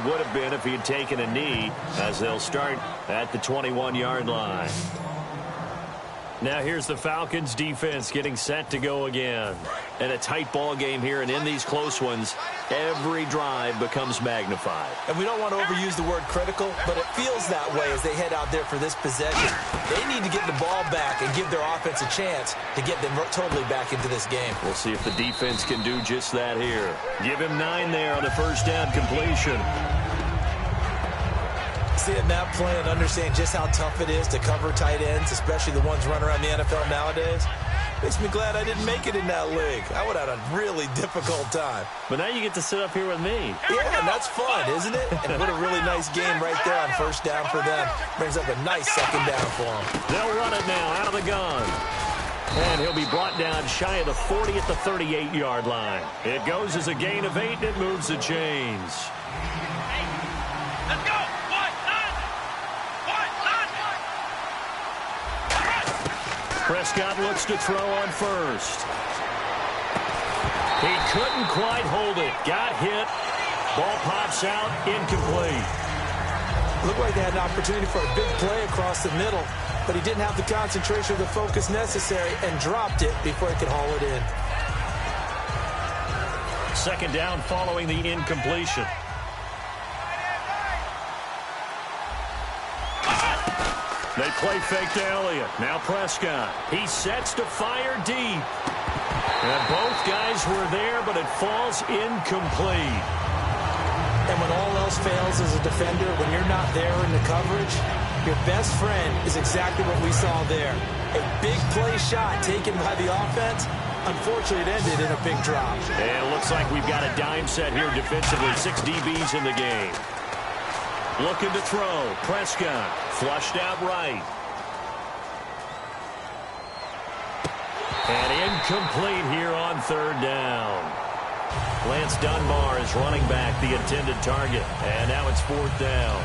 it would have been if he had taken a knee, as they'll start at the 21-yard line. Now here's the Falcons defense getting set to go again. And a tight ball game here, and in these close ones, every drive becomes magnified. And we don't want to overuse the word critical, but it feels that way as they head out there for this possession. They need to get the ball back and give their offense a chance to get them totally back into this game. We'll see if the defense can do just that here. Give him 9 there on the first down completion. Seeing that play and understand just how tough it is to cover tight ends, especially the ones running around the NFL nowadays, makes me glad I didn't make it in that league. I would have had a really difficult time. But now you get to sit up here with me. Yeah, and that's fun, isn't it? And what a really nice game right there on first down for them. Brings up a nice second down for them. They'll run it now out of the gun. And he'll be brought down shy of the 40 at the 38-yard line. It goes as a gain of 8, and it moves the chains. Let's go! Prescott looks to throw on first. He couldn't quite hold it. Got hit. Ball pops out. Incomplete. Looked like they had an opportunity for a big play across the middle, but he didn't have the concentration or the focus necessary and dropped it before he could haul it in. Second down following the incompletion. They play fake to Elliott. Now Prescott. He sets to fire deep. And both guys were there, but it falls incomplete. And when all else fails as a defender, when you're not there in the coverage, your best friend is exactly what we saw there. A big play shot taken by the offense. Unfortunately, it ended in a big drop. And it looks like we've got a dime set here defensively. 6 DBs in the game. Looking to throw. Prescott flushed out right. And incomplete here on third down. Lance Dunbar is running back, the intended target. And now it's fourth down.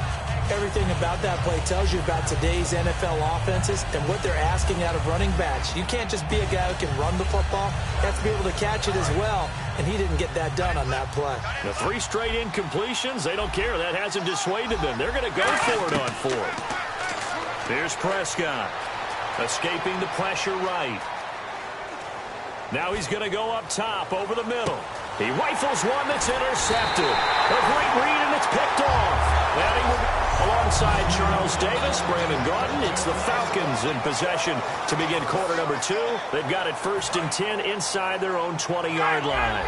Everything about that play tells you about today's NFL offenses and what they're asking out of running backs. You can't just be a guy who can run the football. You have to be able to catch it as well, and he didn't get that done on that play. The 3 straight incompletions, they don't care. That hasn't dissuaded them. They're going to go for it on fourth. Here's Prescott, escaping the pressure right. Now he's going to go up top over the middle. He rifles one that's intercepted. A great read, and it's picked off. Alongside Charles Davis, Brandon Gordon, it's the Falcons in possession to begin quarter number 2. They've got it 1st and 10 inside their own 20-yard line.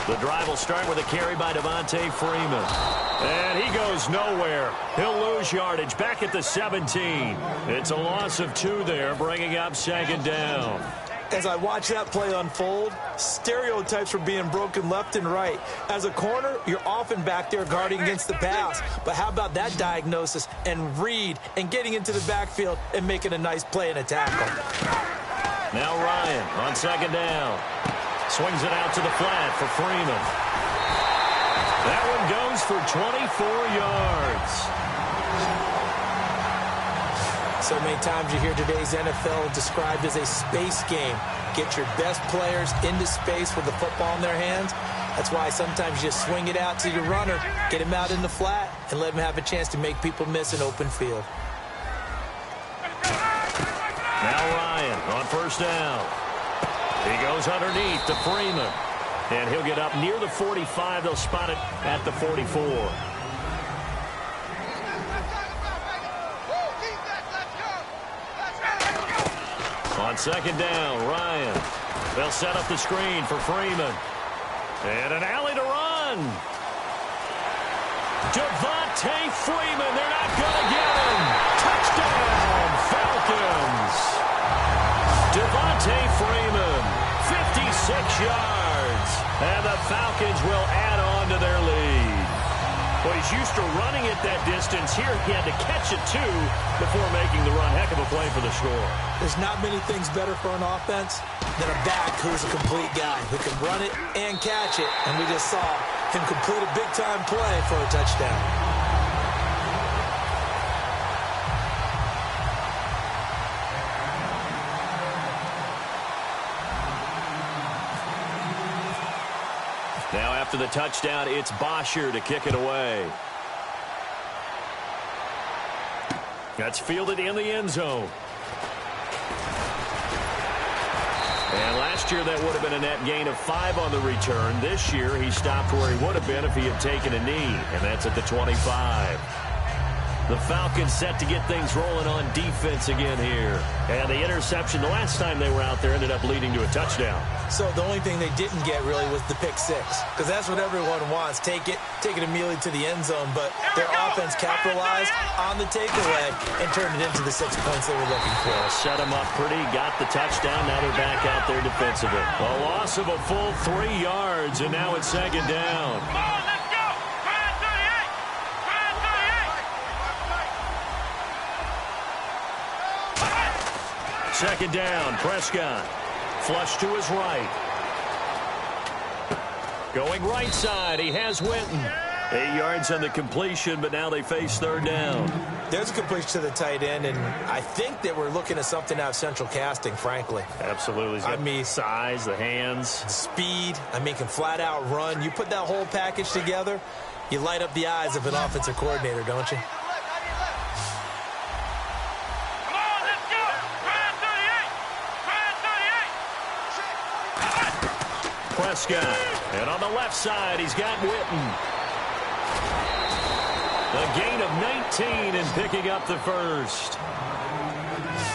The drive will start with a carry by Devontae Freeman. And he goes nowhere. He'll lose yardage back at the 17. It's a loss of 2 there, bringing up second down. As I watch that play unfold, stereotypes were being broken left and right. As a corner, you're often back there guarding against the pass. But how about that diagnosis and read and getting into the backfield and making a nice play and a tackle? Now Ryan on second down. Swings it out to the flat for Freeman. That one goes for 24 yards. So many times you hear today's NFL described as a space game. Get your best players into space with the football in their hands. That's why sometimes you swing it out to your runner, get him out in the flat, and let him have a chance to make people miss an open field. Now Ryan on first down. He goes underneath to Freeman. And he'll get up near the 45. They'll spot it at the 44. On second down, Ryan. They'll set up the screen for Freeman. And an alley to run. Devontae Freeman. They're not going to get him. Touchdown, Falcons. Devontae Freeman, 56 yards. And the Falcons will add on to their lead. Well, he's used to running it that distance. Here he had to catch it, too, before making the run. Heck of a play for the score. There's not many things better for an offense than a back who's a complete guy who can run it and catch it. And we just saw him complete a big-time play for a touchdown. after the touchdown, it's Bosher to kick it away. That's fielded in the end zone. And last year, that would have been a net gain of 5 on the return. This year, he stopped where he would have been if he had taken a knee, and that's at the 25. The Falcons set to get things rolling on defense again here. And the interception the last time they were out there ended up leading to a touchdown. So the only thing they didn't get really was the pick six, because that's what everyone wants. Take it immediately to the end zone, but their offense capitalized on the takeaway and turned it into the 6 points they were looking for. Set them up pretty, got the touchdown. Now they're back out there defensively. A loss of a full 3 yards, and now it's second down. Second down, Prescott. Flush to his right. Going right side, he has Winton. 8 yards on the completion, but now they face third down. There's a completion to the tight end, and I think that we're looking at something out of central casting, frankly. Absolutely. I mean, size, the hands. The speed, can flat out run. You put that whole package together, you light up the eyes of an offensive coordinator, don't you? Prescott. And on the left side, he's got Winton. A gain of 19 and picking up the first.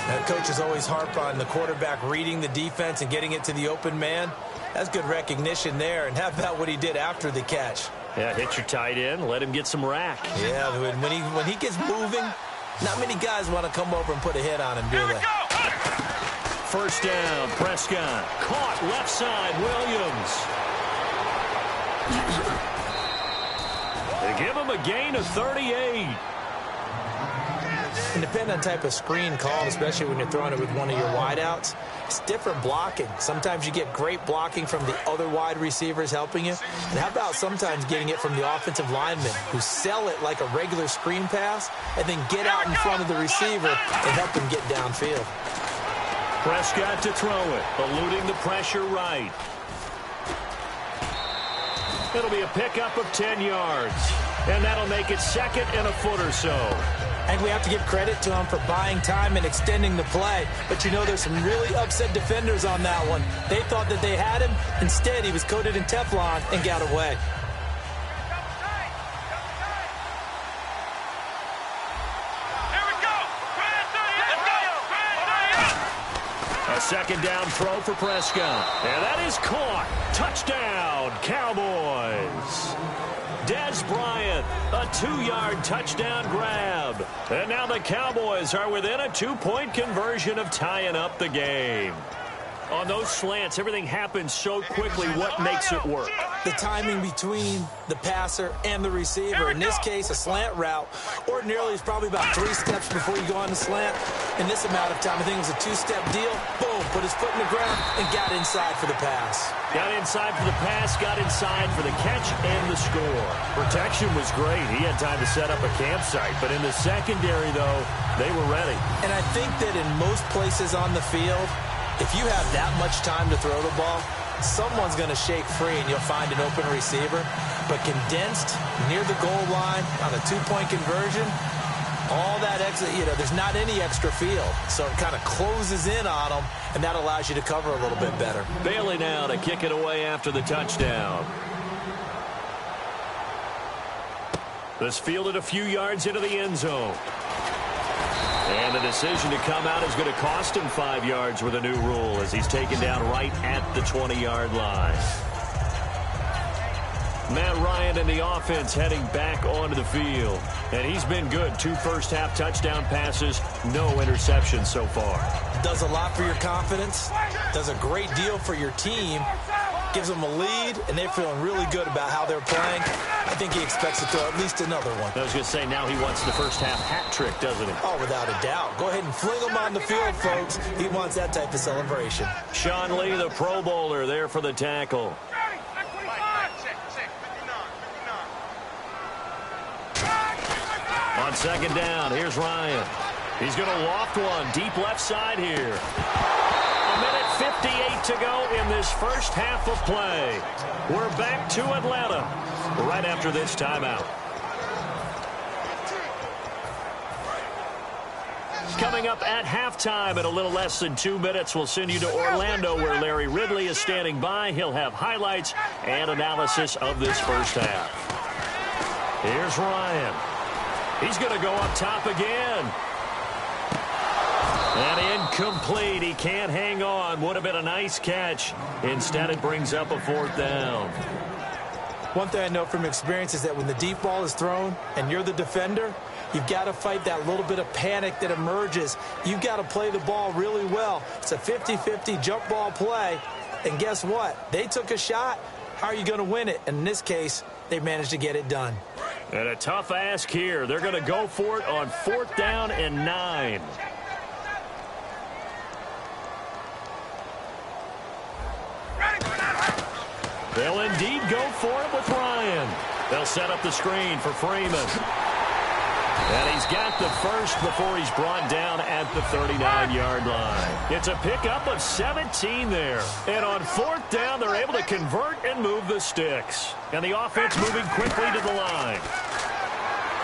That coaches always harp on the quarterback reading the defense and getting it to the open man. That's good recognition there. And how about what he did after the catch? Yeah, hit your tight end, let him get some rack. Yeah, when he gets moving, not many guys want to come over and put a hit on him, do they? First down, Prescott. Caught left side, Williams. They give him a gain of 38. And depending on the type of screen called, especially when you're throwing it with one of your wideouts, it's different blocking. Sometimes you get great blocking from the other wide receivers helping you. And how about sometimes getting it from the offensive linemen who sell it like a regular screen pass and then get out in front of the receiver and help them get downfield. Prescott to throw it, eluding the pressure right. It'll be a pickup of 10 yards, and that'll make it second and a foot or so. And we have to give credit to him for buying time and extending the play. But there's some really upset defenders on that one. They thought that they had him. Instead, he was coated in Teflon and got away. Second down throw for Prescott. And that is caught. Touchdown, Cowboys. Dez Bryant, a 2-yard touchdown grab. And now the Cowboys are within a 2-point conversion of tying up the game. On those slants, everything happens so quickly. What makes it work? The timing between the passer and the receiver. In this case, a slant route ordinarily is probably about 3 steps before you go on the slant. In this amount of time, I think it was a 2-step deal. Boom, put his foot in the ground and got inside for the pass. Got inside for the pass, got inside for the catch and the score. Protection was great. He had time to set up a campsite. But in the secondary, though, they were ready. And I think that in most places on the field, if you have that much time to throw the ball, someone's going to shake free and you'll find an open receiver. But condensed near the goal line on a 2-point conversion, all that exit, there's not any extra field. So it kind of closes in on them, and that allows you to cover a little bit better. Bailey now to kick it away after the touchdown. This fielded a few yards into the end zone. And the decision to come out is going to cost him 5 yards with a new rule as he's taken down right at the 20-yard line. Matt Ryan and the offense heading back onto the field. And he's been good. 2 first-half touchdown passes, no interceptions so far. Does a lot for your confidence. Does a great deal for your team. Gives them a lead, and they're feeling really good about how they're playing. I think he expects to throw at least another one. I was going to say, now he wants the first-half hat trick, doesn't he? Oh, without a doubt. Go ahead and fling him on the field, folks. He wants that type of celebration. Sean Lee, the Pro Bowler, there for the tackle. On second down, here's Ryan. He's going to loft one deep left side here. 1:05 2:58 to go in this first half of play. We're back to Atlanta right after this timeout. Coming up at halftime in a little less than 2 minutes, we'll send you to Orlando where Larry Ridley is standing by. He'll have highlights and analysis of this first half. Here's Ryan. He's going to go up top again. And incomplete. He can't hang on. Would have been a nice catch. Instead, it brings up a 4th down. One thing I know from experience is that when the deep ball is thrown and you're the defender, you've got to fight that little bit of panic that emerges. You've got to play the ball really well. It's a 50-50 jump ball play. And guess what? They took a shot. How are you going to win it? And in this case, they managed to get it done. And a tough ask here. They're going to go for it on 4th down and 9. They'll indeed go for it with Ryan. They'll set up the screen for Freeman. And he's got the first before he's brought down at the 39-yard line. It's a pickup of 17 there. And on 4th down, they're able to convert and move the sticks. And the offense moving quickly to the line.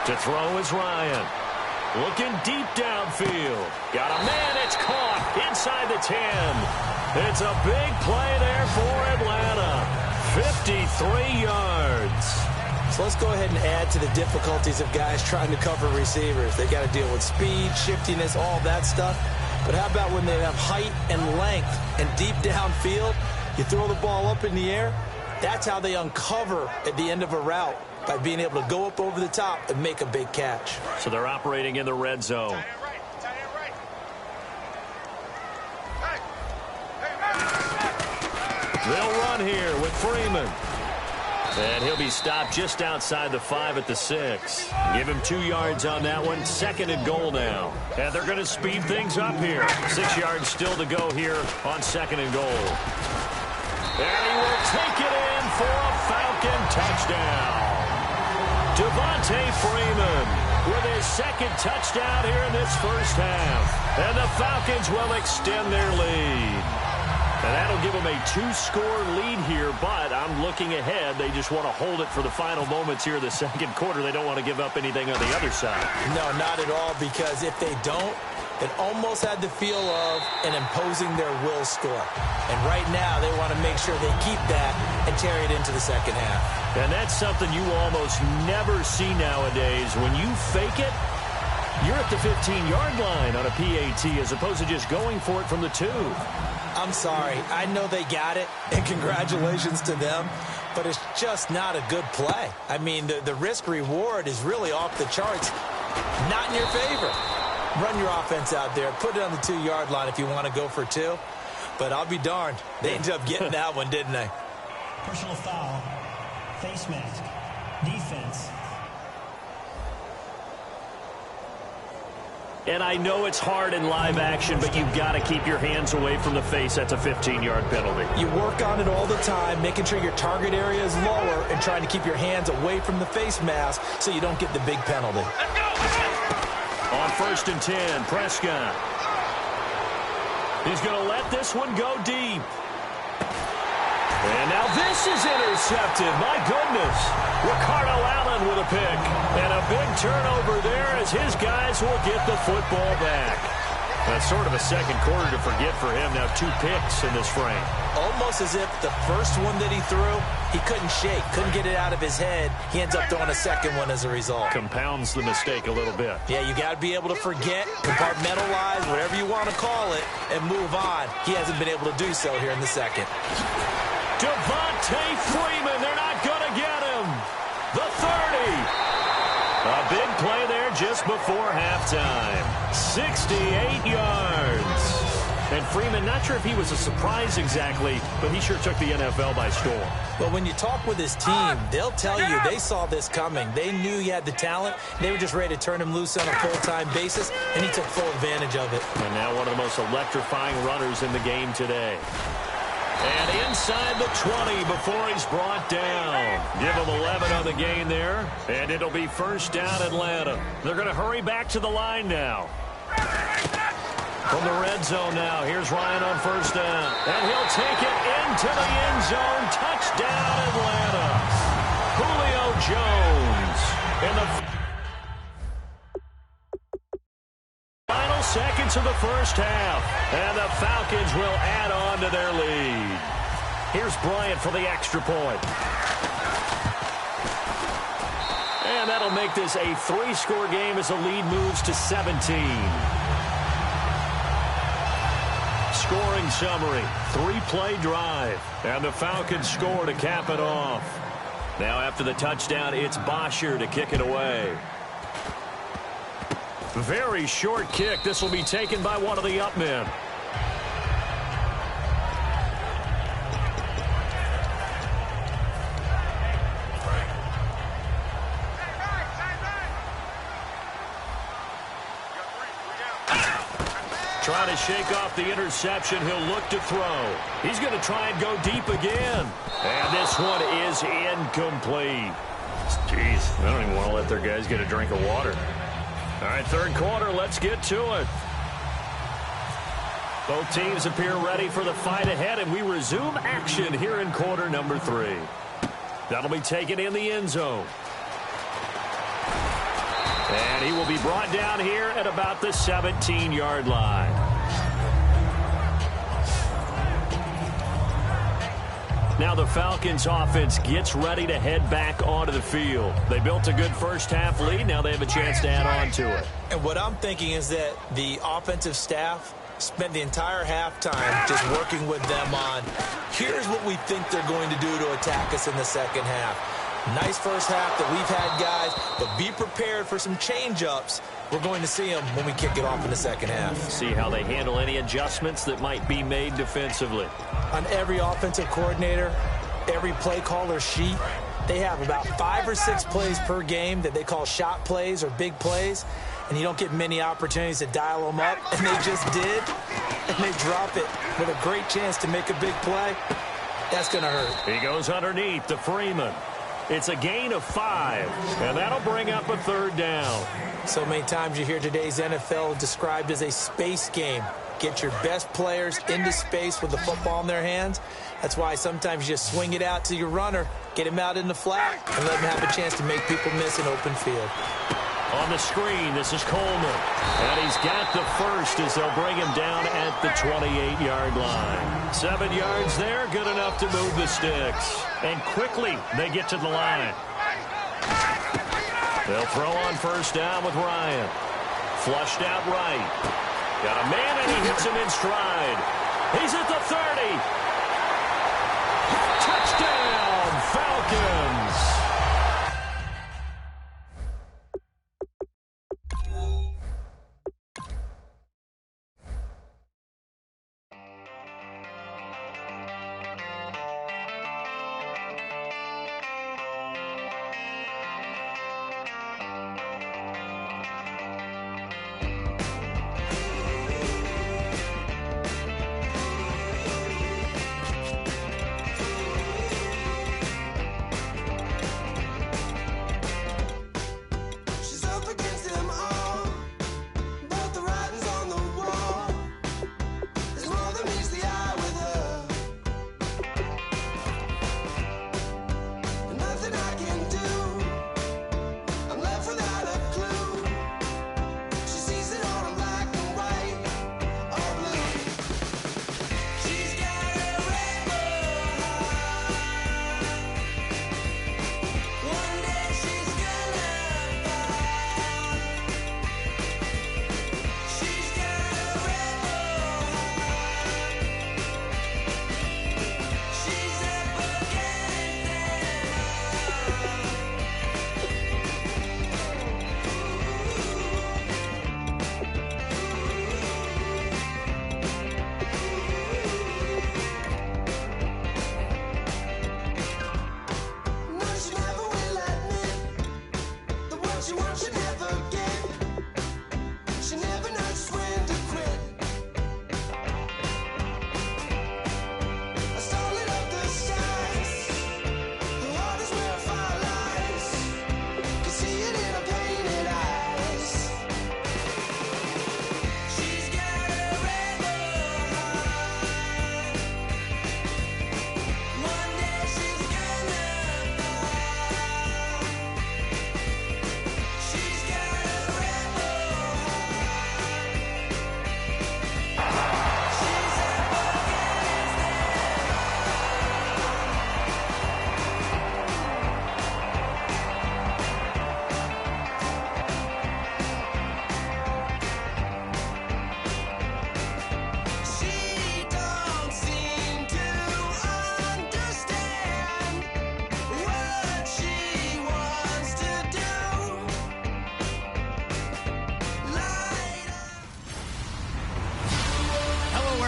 To throw is Ryan. Looking deep downfield. Got a man, it's caught inside the 10. It's a big play there for Atlanta. 53 yards. So let's go ahead and add to the difficulties of guys trying to cover receivers. They got to deal with speed, shiftiness, all that stuff. But how about when they have height and length and deep downfield? You throw the ball up in the air. That's how they uncover at the end of a route, by being able to go up over the top and make a big catch. So they're operating in the red zone. They'll run here with Freeman. And he'll be stopped just outside the 5 at the 6. Give him 2 yards on that one. 2nd and goal now. And they're going to speed things up here. 6 yards still to go here on 2nd and goal. And he will take it in for a Falcon touchdown. Devontae Freeman with his 2nd touchdown here in this first half. And the Falcons will extend their lead. And that'll give them a 2-score lead here, but I'm looking ahead. They just want to hold it for the final moments here in the 2nd quarter. They don't want to give up anything on the other side. No, not at all, because if they don't, it almost had the feel of an imposing their will score. And right now, they want to make sure they keep that and carry it into the 2nd half. And that's something you almost never see nowadays. When you fake it, you're at the 15-yard line on a PAT as opposed to just going for it from the 2. I'm sorry. I know they got it, and congratulations to them, but it's just not a good play. I mean, the risk-reward is really off the charts. Not in your favor. Run your offense out there. Put it on the 2-yard line if you want to go for 2. But I'll be darned. They ended up getting that one, didn't they? Personal foul. Face mask. Defense. And I know it's hard in live action, but you've got to keep your hands away from the face. That's a 15-yard penalty. You work on it all the time, making sure your target area is lower and trying to keep your hands away from the face mask so you don't get the big penalty. On 1st and 10, Prescott. He's going to let this one go deep. And now this is intercepted. My goodness. Ricardo Allen with a pick. And a big turnover there as his guys will get the football back. That's sort of a 2nd quarter to forget for him. Now 2 picks in this frame. Almost as if the first one that he threw, he couldn't shake, couldn't get it out of his head. He ends up throwing a 2nd one as a result. Compounds the mistake a little bit. Yeah, you got to be able to forget, compartmentalize, whatever you want to call it, and move on. He hasn't been able to do so here in the 2nd. Devontae Freeman, they're not going to get him. The 30. A big play there just before halftime. 68 yards. And Freeman, not sure if he was a surprise exactly, but he sure took the NFL by storm. Well, when you talk with his team, they'll tell you they saw this coming. They knew he had the talent. They were just ready to turn him loose on a full-time basis, and he took full advantage of it. And now one of the most electrifying runners in the game today. And inside the 20 before he's brought down. Give him 11 on the gain there. And it'll be 1st down Atlanta. They're going to hurry back to the line now. From the red zone now, here's Ryan on first down. And he'll take it into the end zone. Touchdown, Atlanta. Julio Jones in the final seconds of the first half. And the Falcons will add on to their lead. Here's Bryant for the extra point. And that'll make this a 3-score game as the lead moves to 17. Scoring summary, 3-play drive. And the Falcons score to cap it off. Now after the touchdown, it's Bosher to kick it away. Very short kick. This will be taken by one of the up men. Trying to shake off the interception. He'll look to throw. He's going to try and go deep again. And this one is incomplete. Jeez, I don't even want to let their guys get a drink of water. All right, third quarter, let's get to it. Both teams appear ready for the fight ahead, and we resume action here in quarter number 3. That'll be taken in the end zone. And he will be brought down here at about the 17-yard line. Now the Falcons offense gets ready to head back onto the field. They built a good first half lead. Now they have a chance to add on to it. And what I'm thinking is that the offensive staff spent the entire halftime just working with them on, here's what we think they're going to do to attack us in the second half. Nice first half that we've had, guys, but be prepared for some change-ups. We're going to see them when we kick it off in the second half. See how they handle any adjustments that might be made defensively. On every offensive coordinator, every play caller sheet, they have about 5 or 6 plays per game that they call shot plays or big plays, and you don't get many opportunities to dial them up, and they just did, and they drop it with a great chance to make a big play. That's going to hurt. He goes underneath to Freeman. It's a gain of 5, and that'll bring up a third down. So many times you hear today's NFL described as a space game. Get your best players into space with the football in their hands. That's why sometimes you just swing it out to your runner, get him out in the flat, and let him have a chance to make people miss an open field. On the screen, this is Coleman. And he's got the first as they'll bring him down at the 28-yard line. 7 yards there, good enough to move the sticks. And quickly, they get to the line. They'll throw on first down with Ryan. Flushed out right. Got a man, and he hits him in stride. He's at the 30. Touchdown, Falcons.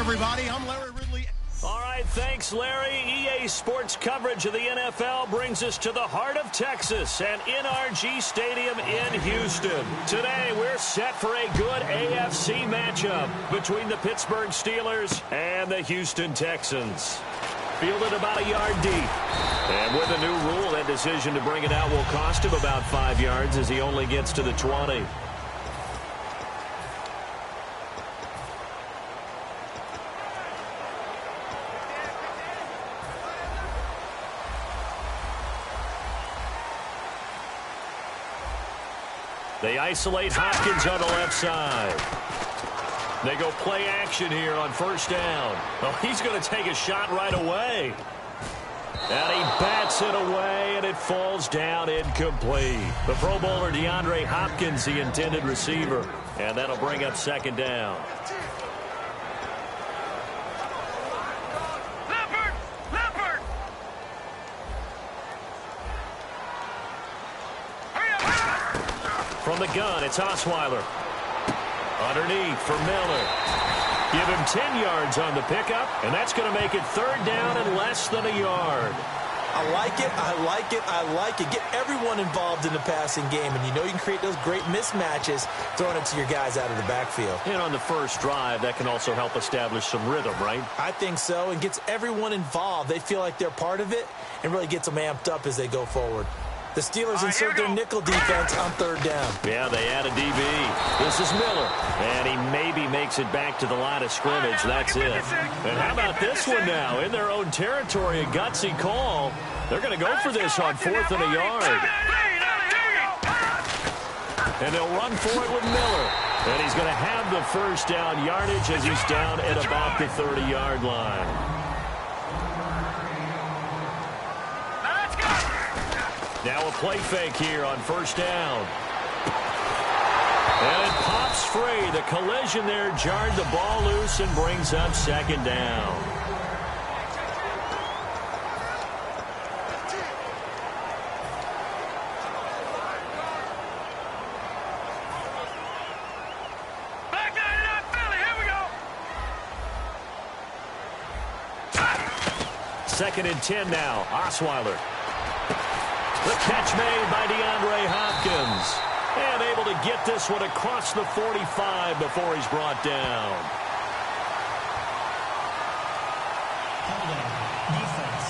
everybody. I'm Larry Ridley. All right, thanks, Larry. EA Sports coverage of the NFL brings us to the heart of Texas and NRG Stadium in Houston. Today, we're set for a good AFC matchup between the Pittsburgh Steelers and the Houston Texans. Fielded about a yard deep. And with a new rule, that decision to bring it out will cost him about 5 yards as he only gets to the 20. They isolate Hopkins on the left side. They go play action here on first down. Oh, he's going to take a shot right away. And he bats it away, and it falls down incomplete. The Pro Bowler DeAndre Hopkins, the intended receiver. And that'll bring up second down. From the gun, it's Osweiler. Underneath for Miller. Give him 10 yards on the pickup, and that's going to make it third down and less than a yard. I like it, I like it, I like it. Get everyone involved in the passing game, and you know you can create those great mismatches throwing it to your guys out of the backfield. And on the first drive, that can also help establish some rhythm, right? I think so, and gets everyone involved. They feel like they're part of it and really gets them amped up as they go forward. The Steelers insert their nickel defense on third down. Yeah, they add a DB. This is Miller. And he maybe makes it back to the line of scrimmage. That's it. And how about this one now? In their own territory, a gutsy call. They're going to go for this on 4th and a yard. And they'll run for it with Miller. And he's going to have the first down yardage as he's down at about the 30-yard line. Now a play fake here on first down. And it pops free. The collision there jarred the ball loose and brings up second down. Second and 10 now. Osweiler. The catch made by DeAndre Hopkins. And able to get this one across the 45 before he's brought down. Holding. Defense.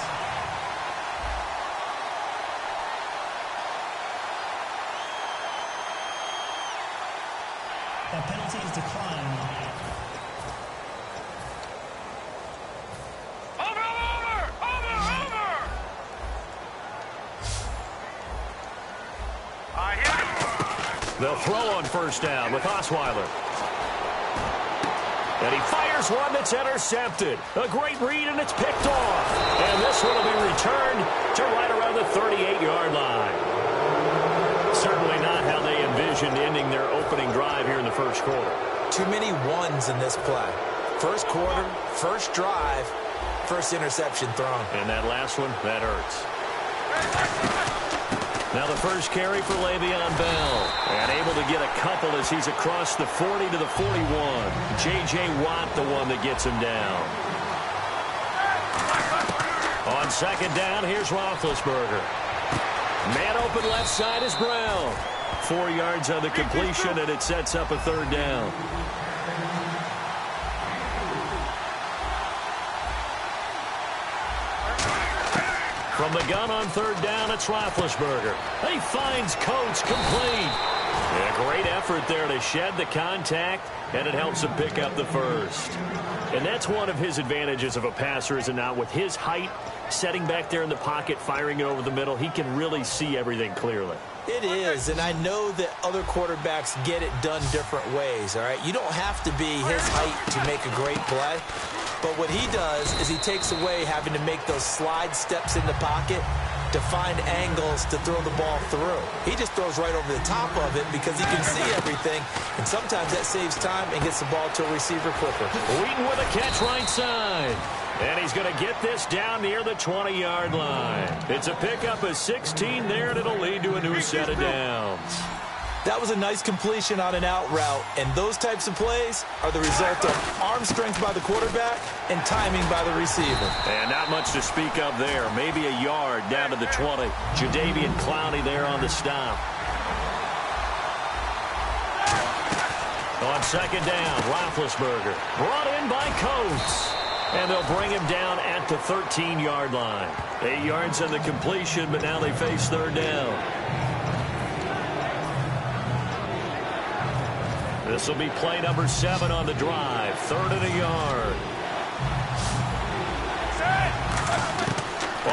That penalty is declined. They'll throw on first down with Osweiler. And he fires one that's intercepted. A great read, and it's picked off. And this one will be returned to right around the 38-yard line. Certainly not how they envisioned ending their opening drive here in the first quarter. Too many ones in this play. First quarter, first drive, first interception thrown. And that last one, that hurts. Now the first carry for Le'Veon Bell. And able to get a couple as he's across the 40 to the 41. J.J. Watt, the one that gets him down. On second down, here's Roethlisberger. Man open left side is Brown. 4 yards on the completion, and it sets up a third down. From the gun on third down, it's Roethlisberger. He finds Coates complete. And a great effort there to shed the contact, and it helps him pick up the first. And that's one of his advantages of a passer, is it not? With his height, setting back there in the pocket, firing it over the middle, he can really see everything clearly. It is, and I know that other quarterbacks get it done different ways, all right? You don't have to be his height to make a great play. But what he does is he takes away having to make those slide steps in the pocket to find angles to throw the ball through. He just throws right over the top of it because he can see everything, and sometimes that saves time and gets the ball to a receiver quicker. Wheaton with a catch right side. And he's going to get this down near the 20-yard line. It's a pickup of 16 there, and it'll lead to a new set of downs. That was a nice completion on an out route, and those types of plays are the result of arm strength by the quarterback and timing by the receiver. And not much to speak of there. Maybe a yard down to the 20. Jadeveon Clowney there on the stop. On second down, Roethlisberger brought in by Coates. And they'll bring him down at the 13-yard line. 8 yards on the completion, but now they face third down. This will be play number 7 on the drive. 3rd and a yard.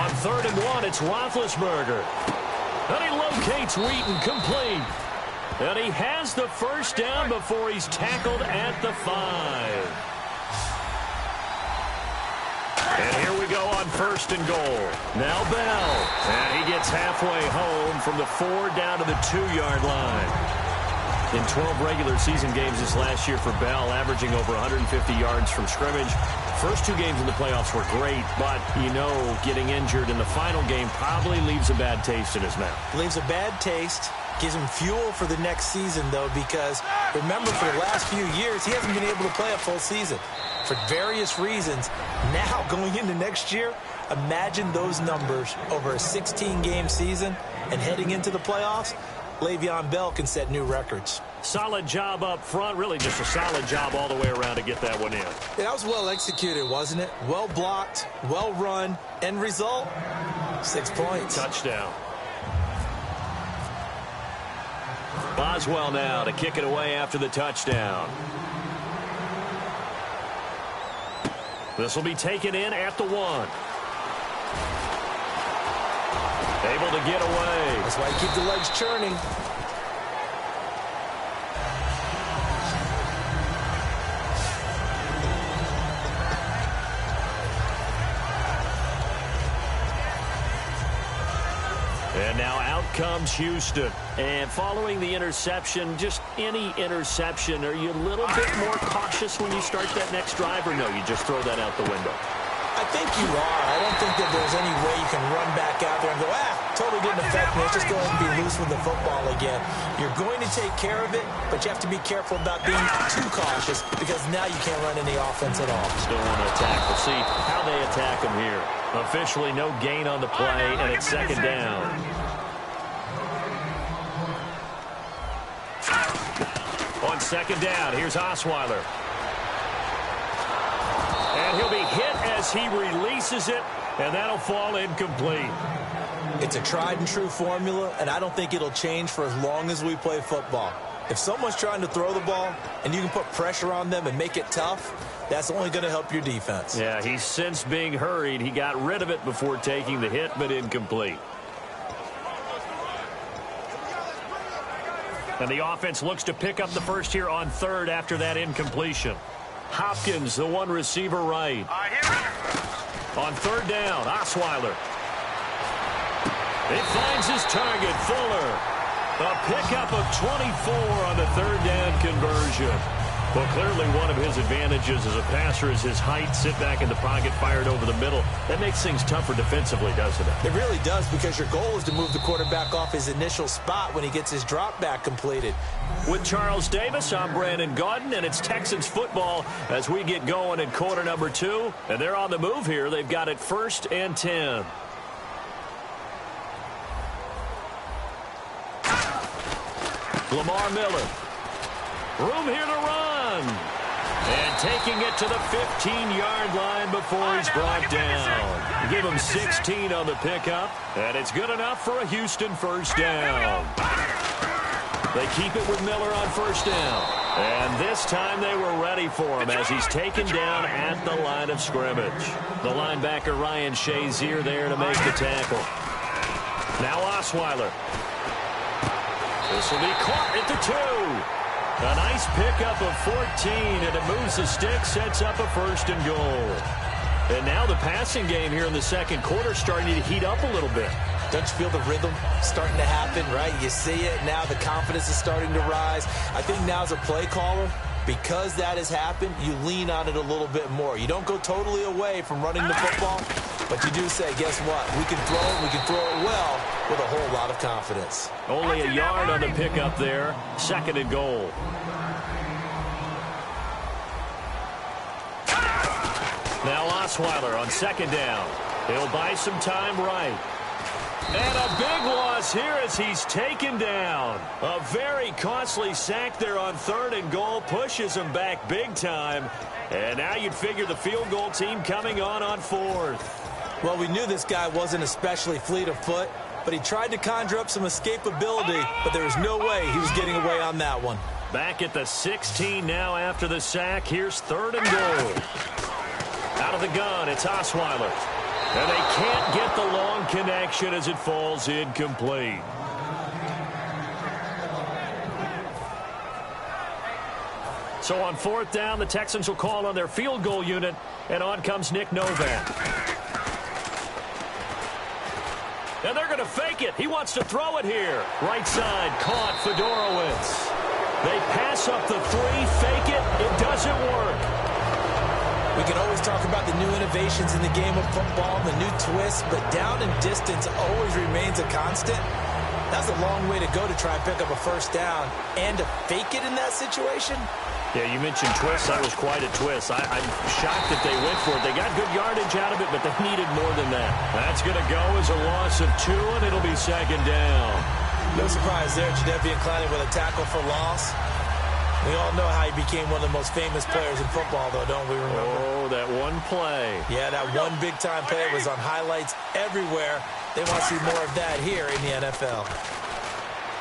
On 3rd and 1, it's Roethlisberger. And he locates Wheaton complete. And he has the first down before he's tackled at the 5. And here we go on 1st and goal. Now Bell. And he gets halfway home from the 4 down to the 2-yard line. In 12 regular season games this last year for Bell, averaging over 150 yards from scrimmage. First 2 games in the playoffs were great, but, you know, getting injured in the final game probably leaves a bad taste in his mouth. Leaves a bad taste. Gives him fuel for the next season, though, because remember, for the last few years, he hasn't been able to play a full season for various reasons. Now, going into next year, imagine those numbers over a 16-game season and heading into the playoffs. Le'Veon Bell can set new records. Solid job up front. Really just a solid job all the way around to get that one in. Yeah, that was well executed, wasn't it? Well blocked, well run. End result, 6 points. Touchdown. Boswell now to kick it away after the touchdown. This will be taken in at the 1. Able to get away. That's why you keep the legs churning. And now out comes Houston. And following the interception, just any interception, are you a little bit more cautious when you start that next drive, or no, you just throw that out the window? I think you are. I don't think that there's any way you can run back out there and go, totally didn't affect me. Let's just go ahead and be loose with the football again. You're going to take care of it, but you have to be careful about being too cautious because now you can't run any offense at all. Still want to attack. We'll see how they attack him here. Officially no gain on the play, and it's second down. On second down, here's Osweiler. And he'll be hit as he releases it, and that'll fall incomplete. It's a tried-and-true formula, and I don't think it'll change for as long as we play football. If someone's trying to throw the ball and you can put pressure on them and make it tough, that's only going to help your defense. Yeah, he's since being hurried. He got rid of it before taking the hit, but incomplete. And the offense looks to pick up the first here on 3rd after that incompletion. Hopkins, the one receiver right. On 3rd down, Osweiler. It finds his target, Fuller. A pickup of 24 on the 3rd down conversion. Well, clearly one of his advantages as a passer is his height. Sit back in the pocket, fired over the middle. That makes things tougher defensively, doesn't it? It really does, because your goal is to move the quarterback off his initial spot when he gets his drop back completed. With Charles Davis, I'm Brandon Gaudin, and it's Texans football as we get going in quarter number 2. And they're on the move here. They've got it 1st and 10. Lamar Miller. Room here to run. And taking it to the 15-yard line before he's brought down. Give him 16 on the pickup, and it's good enough for a Houston first down. They keep it with Miller on 1st down. And this time they were ready for him as he's taken down at the line of scrimmage. The linebacker Ryan Shazier there to make the tackle. Now Osweiler. This will be caught at the 2. A nice pickup of 14, and it moves the stick, sets up a 1st and goal. And now the passing game here in the second quarter starting to heat up a little bit. Don't you feel the rhythm starting to happen, right? You see it. Now the confidence is starting to rise. I think now as a play caller, Because that has happened, you lean on it a little bit more. You don't go totally away from running the football, but you do say, guess what? We can throw it, we can throw it well with a whole lot of confidence. Only a yard on the pickup there. 2nd and goal. Now Osweiler on 2nd down. He'll buy some time right. And a big loss here as he's taken down. A very costly sack there on 3rd and goal. Pushes him back big time. And now you'd figure the field goal team coming on 4th. Well, we knew this guy wasn't especially fleet of foot, but he tried to conjure up some escapability, but there was no way he was getting away on that one. Back at the 16 now after the sack. Here's 3rd and goal. Out of the gun, it's Osweiler. And they can't get the long connection as it falls incomplete. So on 4th down, the Texans will call on their field goal unit, and on comes Nick Novak. And they're going to fake it. He wants to throw it here. Right side, caught Fedorowicz. They pass up the 3, fake it. It doesn't work. We can always talk about the new innovations in the game of football, the new twists, but down and distance always remains a constant. That's a long way to go to try and pick up a 1st down and to fake it in that situation. Yeah, you mentioned twists. That was quite a twist. I'm shocked that they went for it. They got good yardage out of it, but they needed more than that. That's going to go as a loss of 2, and it'll be 2nd down. No surprise there. Jadeveon Clowney with a tackle for loss. We all know how he became one of the most famous players in football, though, don't we remember? Oh, that one play. Yeah, that one big-time play was on highlights everywhere. They want to see more of that here in the NFL.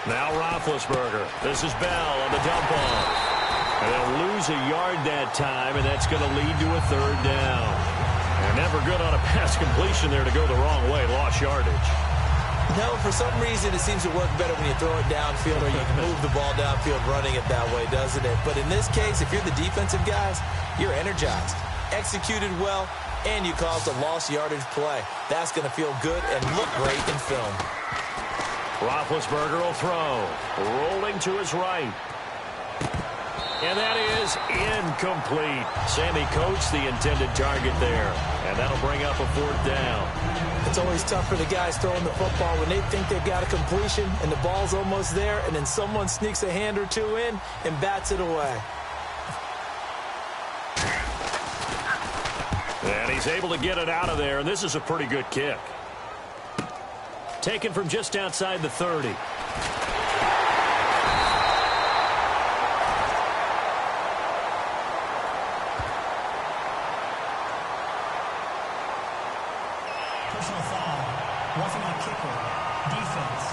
Now Roethlisberger. This is Bell on the dump off. And they'll lose a yard that time, and that's going to lead to a 3rd down. And never good on a pass completion there to go the wrong way. Lost yardage. No, for some reason, it seems to work better when you throw it downfield or you can move the ball downfield running it that way, doesn't it? But in this case, if you're the defensive guys, you're energized, executed well, and you caused a lost yardage play. That's going to feel good and look great in film. Roethlisberger will throw. Rolling to his right. And that is incomplete. Sammy Coates, the intended target there. And that'll bring up a 4th down. It's always tough for the guys throwing the football when they think they've got a completion and the ball's almost there, and then someone sneaks a hand or two in and bats it away. And he's able to get it out of there, and this is a pretty good kick. Taken from just outside the 30. Personal foul. Roughing the kicker. Defense.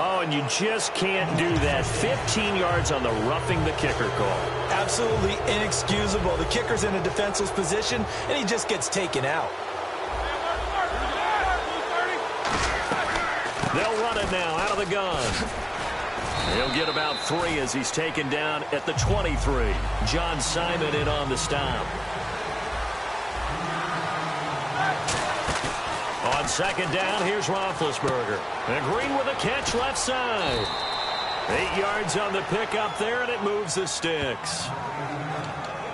Oh, and you just can't do that. 15 yards on the roughing the kicker call. Absolutely inexcusable. The kicker's in a defenseless position, and he just gets taken out. They'll run it now out of the gun. He'll get about 3 as he's taken down at the 23. John Simon in on the stop. On 2nd down, here's Roethlisberger. And Green with a catch left side. 8 yards on the pickup there, and it moves the sticks.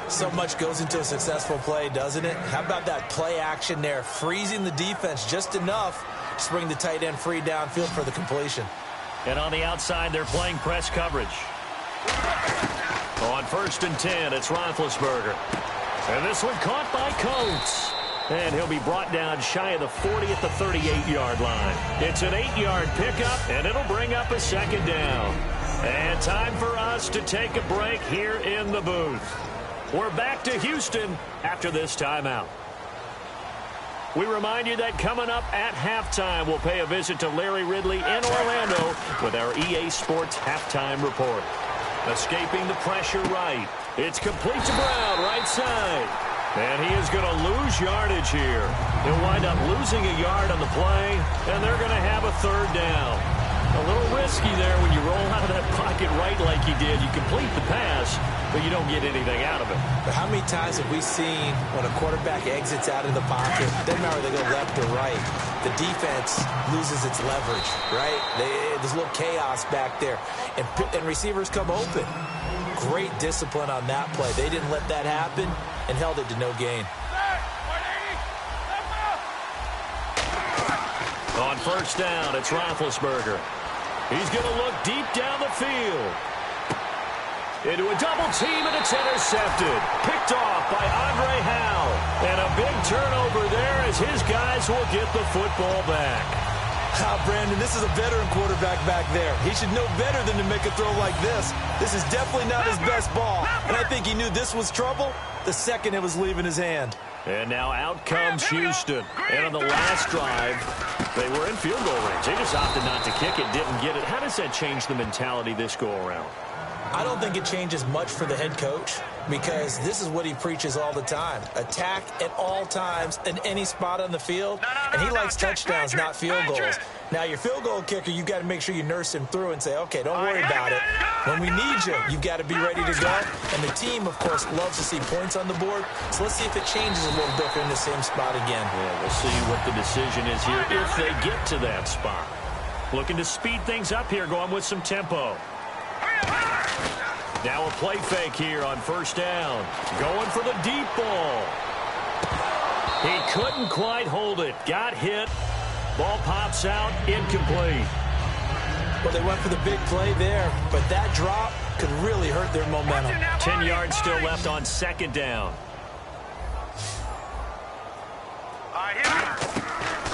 So much goes into a successful play, doesn't it? How about that play action there, freezing the defense just enough to bring the tight end free downfield for the completion. And on the outside, they're playing press coverage. On 1st and 10, it's Roethlisberger. And this one caught by Coates. And he'll be brought down shy of the 40 at the 38-yard line. It's an 8-yard pickup, and it'll bring up a 2nd down. And time for us to take a break here in the booth. We're back to Houston after this timeout. We remind you that coming up at halftime, we'll pay a visit to Larry Ridley in Orlando with our EA Sports Halftime Report. Escaping the pressure right. It's complete to Brown, right side. And he is going to lose yardage here. He'll wind up losing a yard on the play, and they're going to have a 3rd down. A little risky there when you roll out of that pocket right like you did. You complete the pass, but you don't get anything out of it. But how many times have we seen when a quarterback exits out of the pocket, doesn't matter if they go left or right, the defense loses its leverage, right? there's a little chaos back there, and receivers come open. Great discipline on that play. They didn't let that happen and held it to no gain. On first down, it's Roethlisberger. He's going to look deep down the field. Into a double team, and it's intercepted. Picked off by Andre Howell. And a big turnover there as his guys will get the football back. Brandon, this is a veteran quarterback back there. He should know better than to make a throw like this. This is definitely not his best ball. And I think he knew this was trouble the second it was leaving his hand. And now out comes Houston. And on the last drive, they were in field goal range. They just opted not to kick it, didn't get it. How does that change the mentality this go-around? I don't think it changes much for the head coach because this is what he preaches all the time. Attack at all times in any spot on the field, and he likes touchdowns, not field goals. Now, your field goal kicker, you've got to make sure you nurse him through and say, okay, don't worry about it. When we need you, you've got to be ready to go. And the team, of course, loves to see points on the board. So let's see if it changes a little bit if they're in the same spot again. Yeah, we'll see what the decision is here if they get to that spot. Looking to speed things up here, going with some tempo. Now a play fake here on first down. Going for the deep ball. He couldn't quite hold it. Got hit. Ball pops out. Incomplete. Well, they went for the big play there, but that drop could really hurt their momentum. 10 yards still left on second down.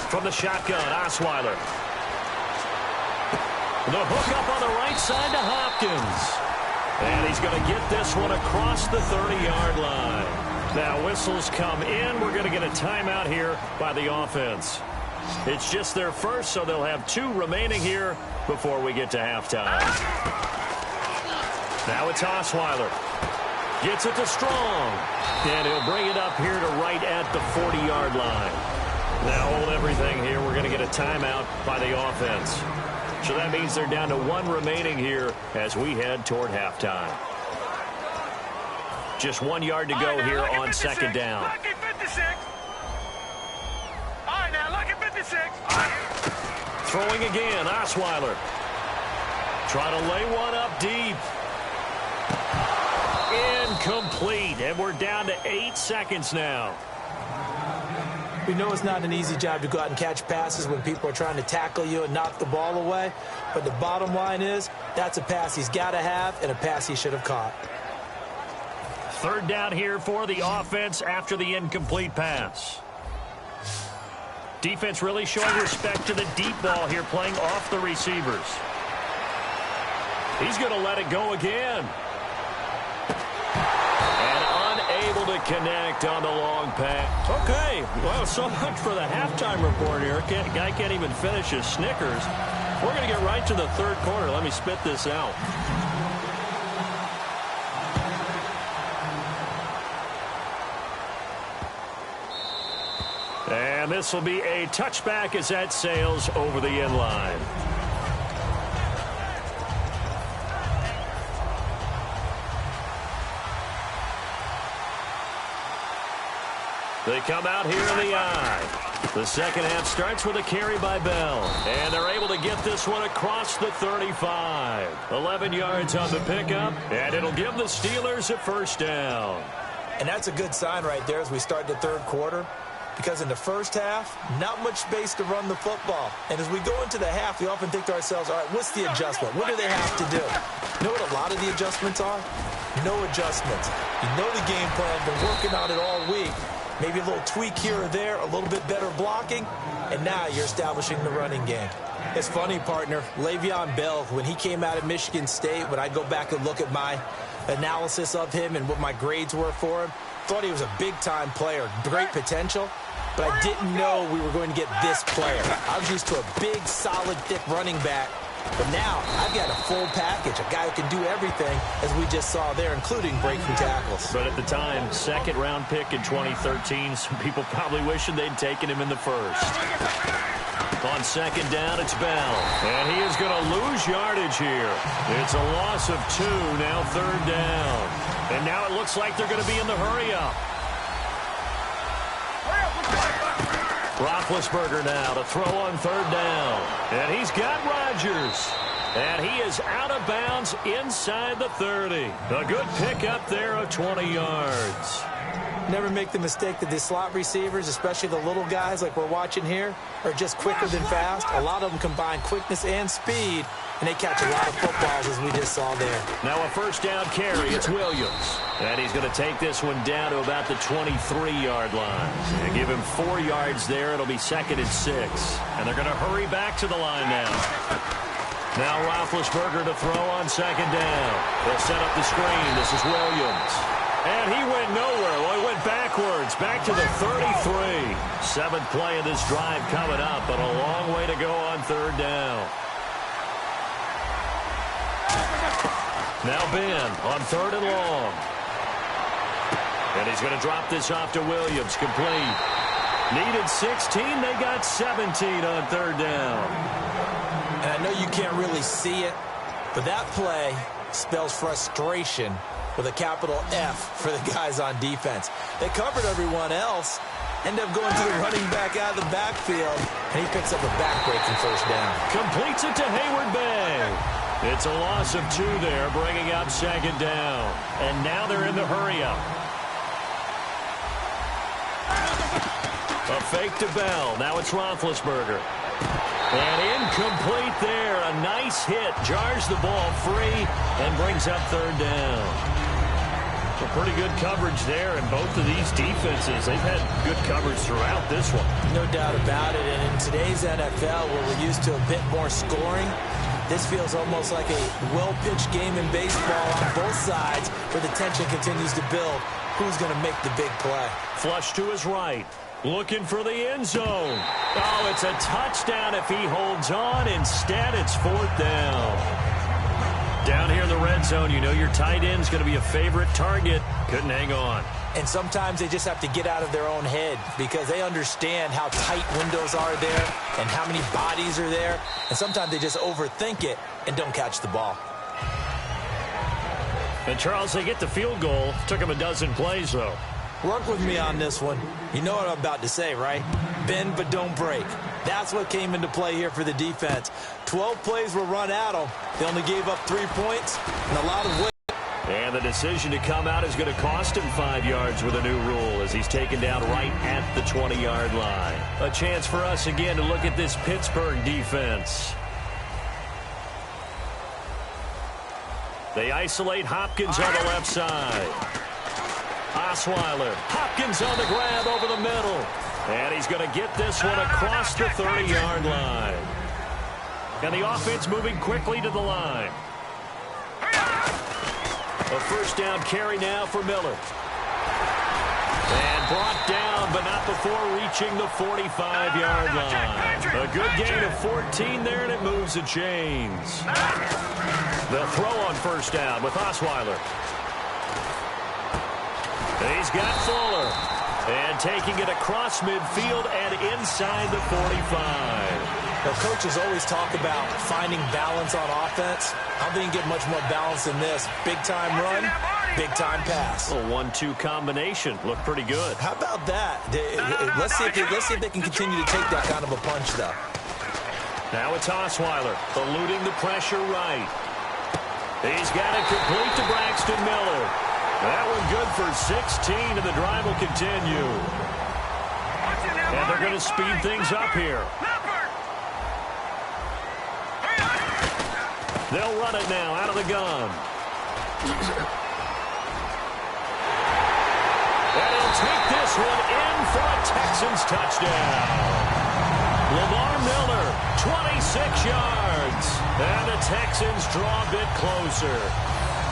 From the shotgun, Osweiler. The hook up on the right side to Hopkins. And he's going to get this one across the 30-yard line. Now whistles come in. We're going to get a timeout here by the offense. It's just their first, so they'll have 2 remaining here before we get to halftime. Now it's Osweiler. Gets it to Strong. And he'll bring it up here to right at the 40-yard line. Now hold everything here. We're going to get a timeout by the offense. So that means they're down to 1 remaining here as we head toward halftime. Just 1 yard to go here on second down. Lucky 56. All right, now, lucky 56. Throwing again, Osweiler. Trying to lay one up deep. Incomplete, and we're down to 8 seconds now. We know it's not an easy job to go out and catch passes when people are trying to tackle you and knock the ball away. But the bottom line is, that's a pass he's got to have and a pass he should have caught. Third down here for the offense after the incomplete pass. Defense really showing respect to the deep ball here, playing off the receivers. He's going to let it go again. Able to connect on the long pass. Okay, well, so much for the halftime report here. Guy can't even finish his Snickers. We're going to get right to the third quarter. Let me spit this out. And this will be a touchback as that sails over the end line. They come out here in the eye. The second half starts with a carry by Bell. And they're able to get this one across the 35. 11 yards on the pickup. And it'll give the Steelers a first down. And that's a good sign right there as we start the third quarter. Because in the first half, not much space to run the football. And as we go into the half, we often think to ourselves, all right, what's the adjustment? What do they have to do? You know what a lot of the adjustments are? No adjustments. You know the game plan, been working on it all week. Maybe a little tweak here or there, a little bit better blocking, and now you're establishing the running game. It's funny, partner. Le'Veon Bell, when he came out of Michigan State, when I go back and look at my analysis of him and what my grades were for him, thought he was a big-time player, great potential, but I didn't know we were going to get this player. I was used to a big, solid, thick running back. But now, I've got a full package, a guy who can do everything, as we just saw there, including breaking tackles. But at the time, second-round pick in 2013, some people probably wishing they'd taken him in the first. On second down, it's Bell. And he is going to lose yardage here. It's a loss of 2, now third down. And now it looks like they're going to be in the hurry-up. Roethlisberger now to throw on third down. And he's got Rodgers. And he is out of bounds inside the 30. A good pickup there of 20 yards. Never make the mistake that the slot receivers, especially the little guys like we're watching here, are just quicker than fast. A lot of them combine quickness and speed, and they catch a lot of footballs, as we just saw there. Now a first down carry. It's Williams. And he's going to take this one down to about the 23-yard line. And give him 4 yards there. It'll be 2nd and 6. And they're going to hurry back to the line now. Now Roethlisberger to throw on 2nd down. They'll set up the screen. This is Williams. And he went nowhere. Well, he went backwards, back to the 33. 7th play of this drive coming up, but a long way to go on 3rd down. Now Ben on 3rd and long. And he's going to drop this off to Williams, complete. Needed 16, they got 17 on 3rd down. And I know you can't really see it, but that play spells frustration with a capital F for the guys on defense. They covered everyone else, end up going to the running back out of the backfield, and he picks up a back-breaking first down. Completes it to Hayward Bay. It's a loss of 2 there, bringing up 2nd down. And now they're in the hurry-up. A fake to Bell. Now it's Roethlisberger. And incomplete there. A nice hit. Jars the ball free and brings up 3rd down. So pretty good coverage there, and both of these defenses, they've had good coverage throughout this one. No doubt about it. And in today's NFL, where we're used to a bit more scoring, this feels almost like a well-pitched game in baseball on both sides, where the tension continues to build. Who's going to make the big play? Flush to his right. Looking for the end zone. Oh, it's a touchdown if he holds on. Instead, it's 4th down. Down here in the red zone, you know your tight end's going to be a favorite target. Couldn't hang on. And sometimes they just have to get out of their own head because they understand how tight windows are there and how many bodies are there. And sometimes they just overthink it and don't catch the ball. And, Charles, they get the field goal. Took them a dozen plays, though. Work with me on this one. You know what I'm about to say, right? Bend but don't break. That's what came into play here for the defense. 12 plays were run at them. They only gave up 3 points and a lot of weight. And the decision to come out is going to cost him 5 yards with a new rule as he's taken down right at the 20-yard line. A chance for us again to look at this Pittsburgh defense. They isolate Hopkins on the left side. Osweiler. Hopkins on the grab over the middle. And he's going to get this one across the 30-yard line. And the offense moving quickly to the line. A first down carry now for Miller. And brought down, but not before reaching the 45-yard line. A good gain of 14 there, and it moves the chains. They'll throw on first down with Osweiler. He's got Fuller. And taking it across midfield and inside the 45. Well, coaches always talk about finding balance on offense. I don't think you get much more balance than this. Big-time run, big-time pass. A 1-2 combination. Looked pretty good. How about that? Let's see if they can continue to take that kind of a punch, though. Now it's Osweiler, eluding the pressure right. He's got it complete to Braxton Miller. That one good for 16, and the drive will continue. And they're going to speed things up here. They'll run it now out of the gun. And he'll take this one in for a Texans touchdown. Lamar Miller, 26 yards. And the Texans draw a bit closer.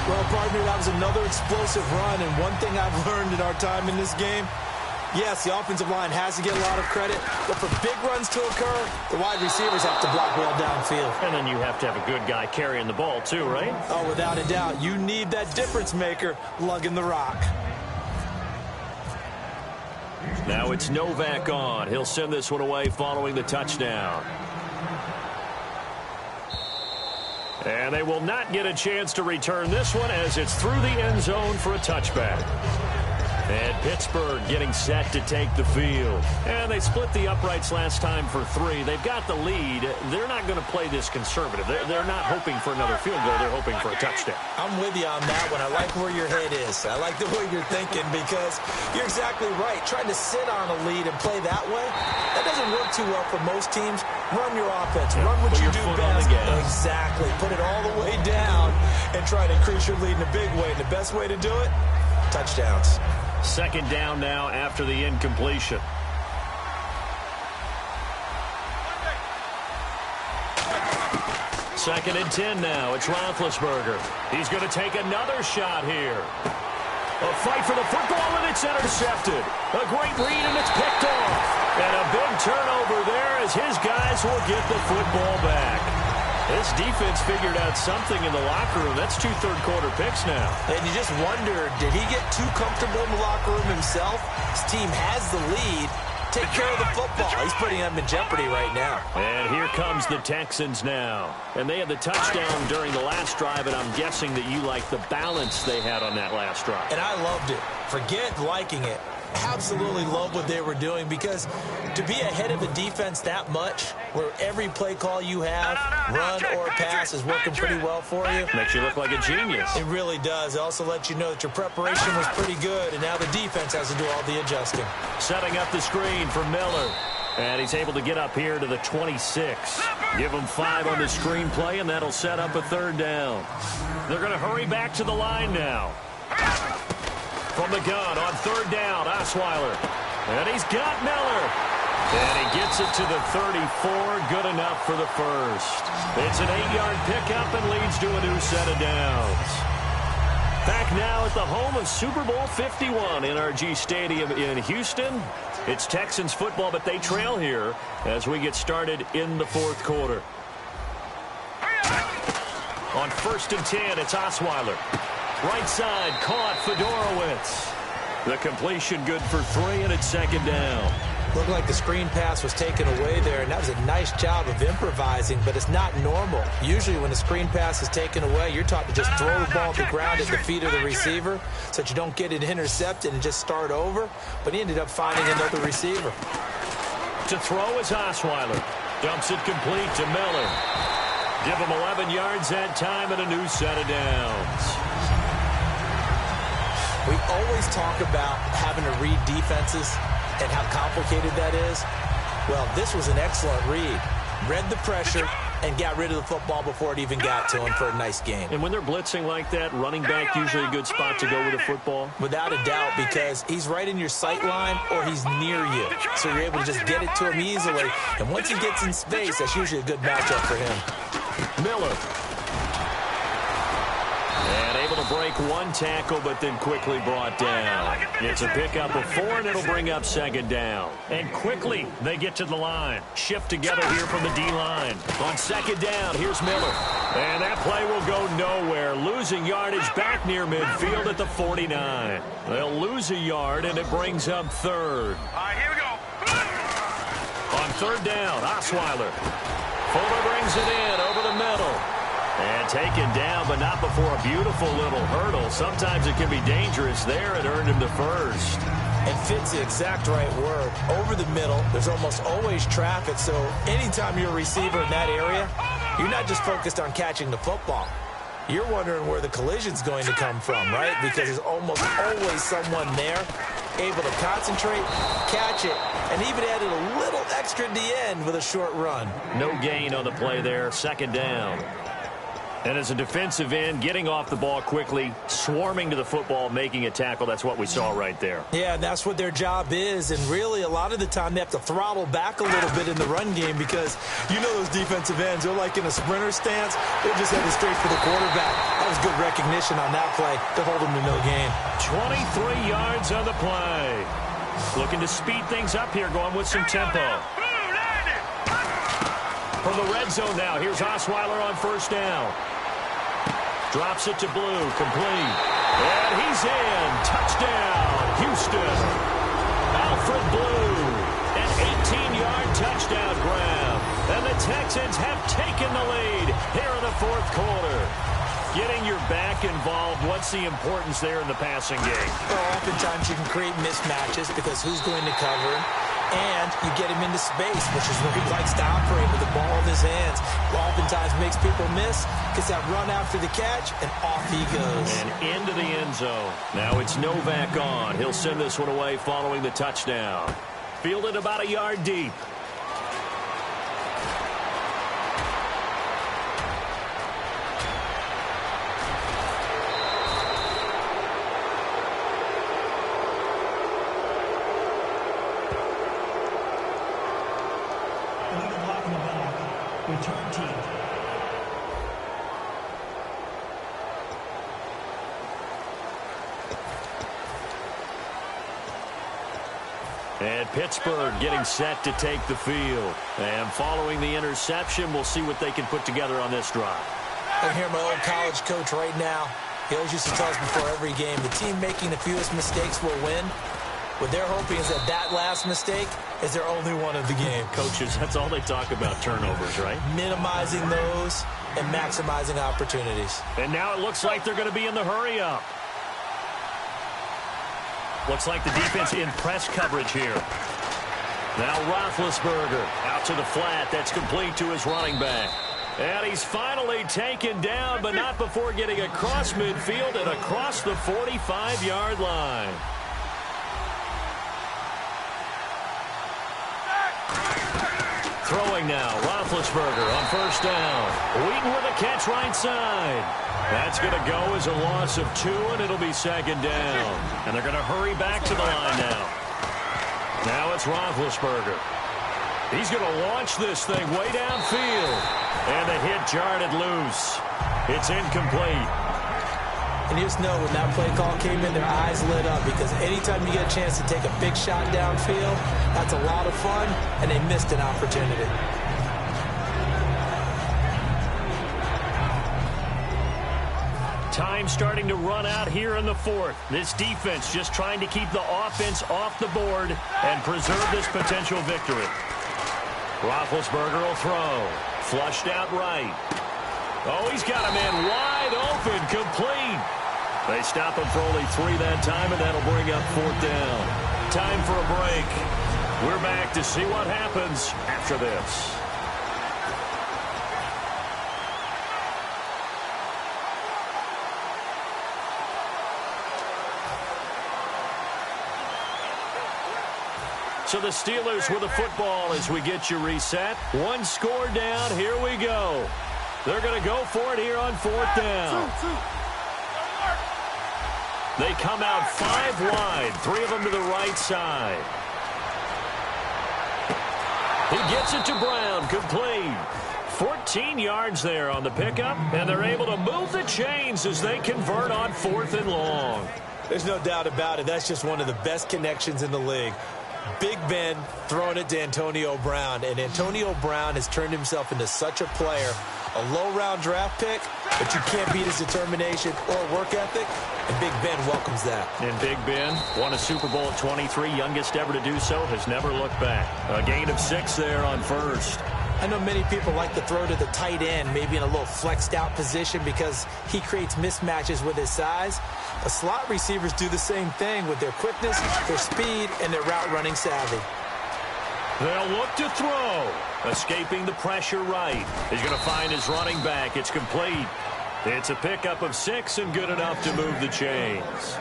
Well, partner, that was another explosive run, and one thing I've learned in our time in this game, yes, the offensive line has to get a lot of credit, but for big runs to occur, the wide receivers have to block well downfield. And then you have to have a good guy carrying the ball too, right? Oh, without a doubt. You need that difference maker lugging the rock. Now it's Novak on. He'll send this one away following the touchdown. And they will not get a chance to return this one as it's through the end zone for a touchback. And Pittsburgh getting set to take the field. And they split the uprights last time for 3. They've got the lead. They're not going to play this conservative. They're not hoping for another field goal. They're hoping for a touchdown. I'm with you on that one. I like where your head is. I like the way you're thinking because you're exactly right. Trying to sit on a lead and play that way, that doesn't work too well for most teams. Run your offense. Run what you do best. Exactly. Put it all the way down and try to increase your lead in a big way. And the best way to do it, touchdowns. Second down now after the incompletion. Second and 10 now. It's Roethlisberger. He's going to take another shot here. A fight for the football, and it's intercepted. A great read, and it's picked off. And a big turnover there as his guys will get the football back. This defense figured out something in the locker room. That's 2 third-quarter picks now. And you just wonder, did he get too comfortable in the locker room himself? His team has the lead. Take care of the football. He's putting them in jeopardy right now. And here comes the Texans now. And they had the touchdown during the last drive, and I'm guessing that you like the balance they had on that last drive. And I loved it. Forget liking it. Absolutely love what they were doing because to be ahead of a defense that much where every play call you have, run or pass, is working pretty well for you. Makes you look like a genius. It really does. It also lets you know that your preparation was pretty good, and now the defense has to do all the adjusting. Setting up the screen for Miller. And he's able to get up here to the 26. Give him 5 on the screenplay, and that'll set up a third down. They're going to hurry back to the line now. From the gun on third down, Osweiler. And he's got Miller. And he gets it to the 34. Good enough for the first. It's an 8-yard pickup and leads to a new set of downs. Back now at the home of Super Bowl 51, NRG Stadium in Houston. It's Texans football, but they trail here as we get started in the fourth quarter. On 1st and 10, it's Osweiler. Right side, caught Fedorowicz. The completion good for 3, and it's second down. Looked like the screen pass was taken away there, and that was a nice job of improvising, but it's not normal. Usually when the screen pass is taken away, you're taught to just throw the ball at the ground at the feet of the receiver so that you don't get it intercepted and just start over, but he ended up finding another receiver. To throw is Osweiler. Dumps it complete to Miller. Give him 11 yards that time and a new set of downs. We always talk about having to read defenses and how complicated that is. Well, this was an excellent read. Read the pressure and got rid of the football before it even got to him for a nice game. And when they're blitzing like that, running back usually a good spot to go with the football? Without a doubt, because he's right in your sight line or he's near you. So you're able to just get it to him easily. And once he gets in space, that's usually a good matchup for him. Miller. And able to break one tackle, but then quickly brought down. It's a pickup of 4, and it'll bring up second down. And quickly, they get to the line. Shift together here from the D-line. On second down, here's Miller. And that play will go nowhere. Losing yardage back near midfield at the 49. They'll lose a yard, and it brings up third. All right, here we go. On third down, Osweiler. Fuller brings it in over the middle. And taken down, but not before a beautiful little hurdle. Sometimes it can be dangerous there. It earned him the first. And fits the exact right word. Over the middle, there's almost always traffic, so anytime you're a receiver in that area, you're not just focused on catching the football. You're wondering where the collision's going to come from, right? Because there's almost always someone there able to concentrate, catch it, and even added a little extra at the end with a short run. No gain on the play there. Second down. And as a defensive end, getting off the ball quickly, swarming to the football, making a tackle, that's what we saw right there. Yeah, that's what their job is. And really, a lot of the time, they have to throttle back a little bit in the run game because you know those defensive ends, they're like in a sprinter stance. They're just headed straight for the quarterback. That was good recognition on that play to hold them to no gain. 23 yards on the play. Looking to speed things up here, going with some tempo. From the red zone now, here's Osweiler on first down. Drops it to Blue, complete. And he's in. Touchdown, Houston. Alfred Blue, an 18-yard touchdown grab. And the Texans have taken the lead here in the fourth quarter. Getting your back involved, what's the importance there in the passing game? Well, oftentimes you can create mismatches because who's going to cover him, and you get him into space, which is where he likes to operate with the ball in his hands. Oftentimes makes people miss, gets that run after the catch, and off he goes. And into the end zone. Now it's Novak on. He'll send this one away following the touchdown. Fielded about a yard deep. Return team. And Pittsburgh getting set to take the field. And following the interception, we'll see what they can put together on this drive. I hear my old college coach right now. He always used to tell us before every game, the team making the fewest mistakes will win. What they're hoping is that that last mistake is their only one of the game. Coaches, that's all they talk about, turnovers, right? Minimizing those and maximizing opportunities. And now it looks like they're going to be in the hurry-up. Looks like the defense in press coverage here. Now Roethlisberger out to the flat. That's complete to his running back. And he's finally taken down, but not before getting across midfield and across the 45-yard line. Throwing now, Roethlisberger on first down. Wheaton with a catch right side. That's going to go as a loss of 2, and it'll be second down. And they're going to hurry back to the line now. Now it's Roethlisberger. He's going to launch this thing way downfield. And the hit jarred it loose. It's incomplete. And you just know when that play call came in, their eyes lit up, because anytime you get a chance to take a big shot downfield, that's a lot of fun, and they missed an opportunity. Time starting to run out here in the fourth. This defense just trying to keep the offense off the board and preserve this potential victory. Roethlisberger will throw. Flushed out right. Oh, he's got a man wide open, complete. They stop him for only 3 that time, and that'll bring up fourth down. Time for a break. We're back to see what happens after this. So the Steelers with the football as we get you reset. 1 score down. Here we go. They're going to go for it here on fourth down. They come out 5 wide, 3 of them to the right side. He gets it to Brown, complete. 14 yards there on the pickup, and they're able to move the chains as they convert on 4th and long. There's no doubt about it. That's just one of the best connections in the league. Big Ben throwing it to Antonio Brown, and Antonio Brown has turned himself into such a player. A low-round draft pick, but you can't beat his determination or work ethic, and Big Ben welcomes that. And Big Ben won a Super Bowl at 23, youngest ever to do so, has never looked back. A gain of 6 there on first. I know many people like to throw to the tight end, maybe in a little flexed-out position because he creates mismatches with his size. But slot receivers do the same thing with their quickness, their speed, and their route-running savvy. They'll look to throw. Escaping the pressure right. He's going to find his running back. It's complete. It's a pickup of 6 and good enough to move the chains.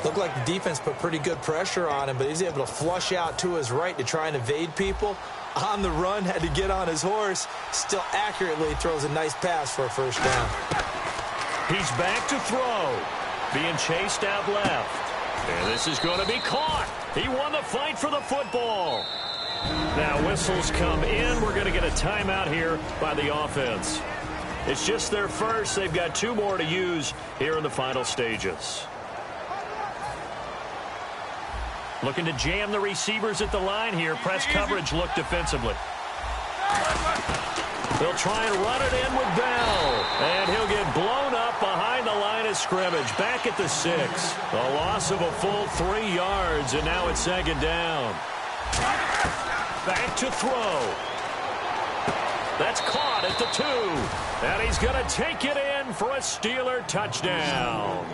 Looked like the defense put pretty good pressure on him, but he's able to flush out to his right to try and evade people. On the run, had to get on his horse. Still accurately throws a nice pass for a first down. He's back to throw. Being chased out left. And this is going to be caught. He won the fight for the football. Now whistles come in. We're going to get a timeout here by the offense. It's just their first. They've got 2 more to use here in the final stages. Looking to jam the receivers at the line here. Press coverage look defensively. They'll try and run it in with Bell. And he'll get blown up behind the line of scrimmage. Back at the 6. A loss of a full 3 yards, and now it's second down. Back to throw. That's caught at the 2. And he's going to take it in for a Steeler touchdown.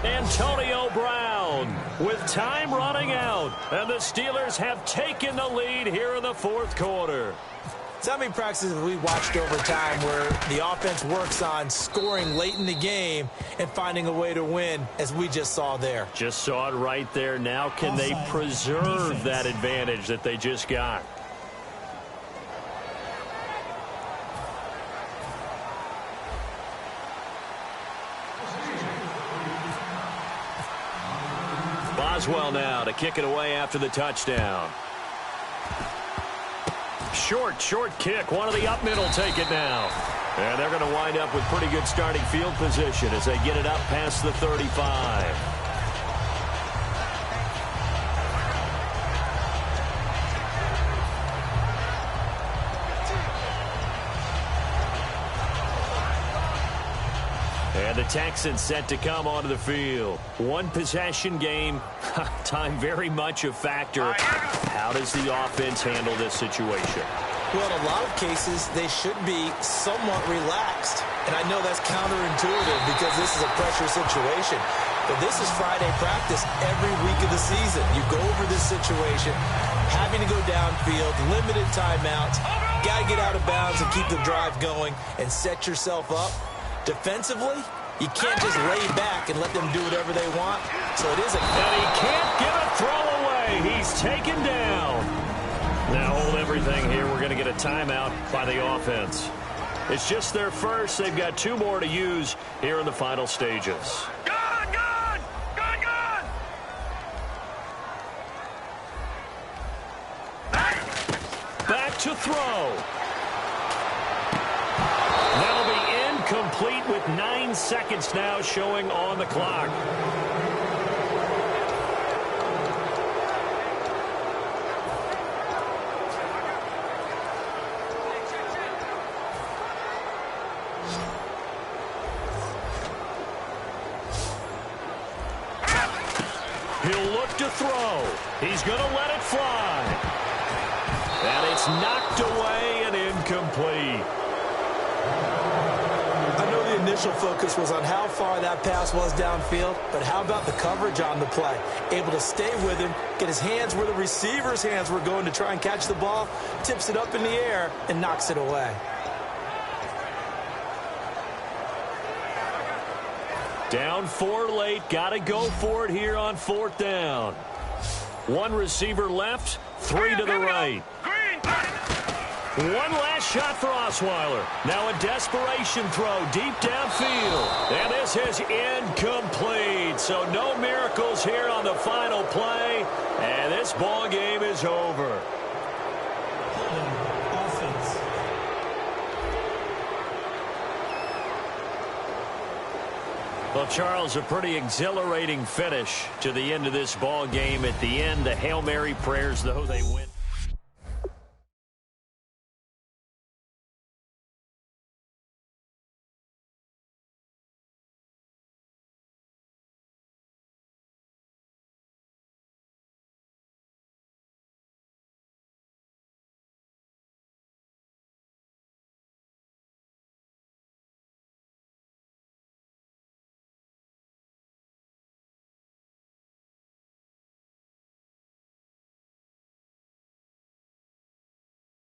Antonio Brown with time running out. And the Steelers have taken the lead here in the fourth quarter. So many practices we watched over time where the offense works on scoring late in the game and finding a way to win, as we just saw there. Just saw it right there. Now can they preserve that advantage that they just got? Boswell now to kick it away after the touchdown. Short kick. One of the up middle take it now. And they're going to wind up with pretty good starting field position as they get it up past the 35. And the Texans set to come onto the field. One possession game. Time very much a factor. How does the offense handle this situation? Well, in a lot of cases, they should be somewhat relaxed. And I know that's counterintuitive because this is a pressure situation. But this is Friday practice every week of the season. You go over this situation, having to go downfield, limited timeouts, got to get out of bounds and keep the drive going and set yourself up. Defensively, you can't just lay back and let them do whatever they want. So it is a... And he can't get a throw away. He's taken down. Now hold everything here. We're going to get a timeout by the offense. It's just their first. They've got 2 more to use here in the final stages. Good! Back to throw. That'll be incomplete with 9 seconds now showing on the clock. He'll look to throw. He's going to let it fly. And it's knocked away and incomplete. I know the initial focus was on how far that pass was downfield, but how about the coverage on the play? Able to stay with him, get his hands where the receiver's hands were going to try and catch the ball, tips it up in the air, and knocks it away. Down 4 late. Got to go for it here on 4th down. 1 receiver left, 3 to the right. One last shot for Osweiler. Now a desperation throw deep downfield. And this is incomplete. So no miracles here on the final play. And this ball game is over. Well, Charles, a pretty exhilarating finish to the end of this ball game. At the end, the Hail Mary prayers, though, they win.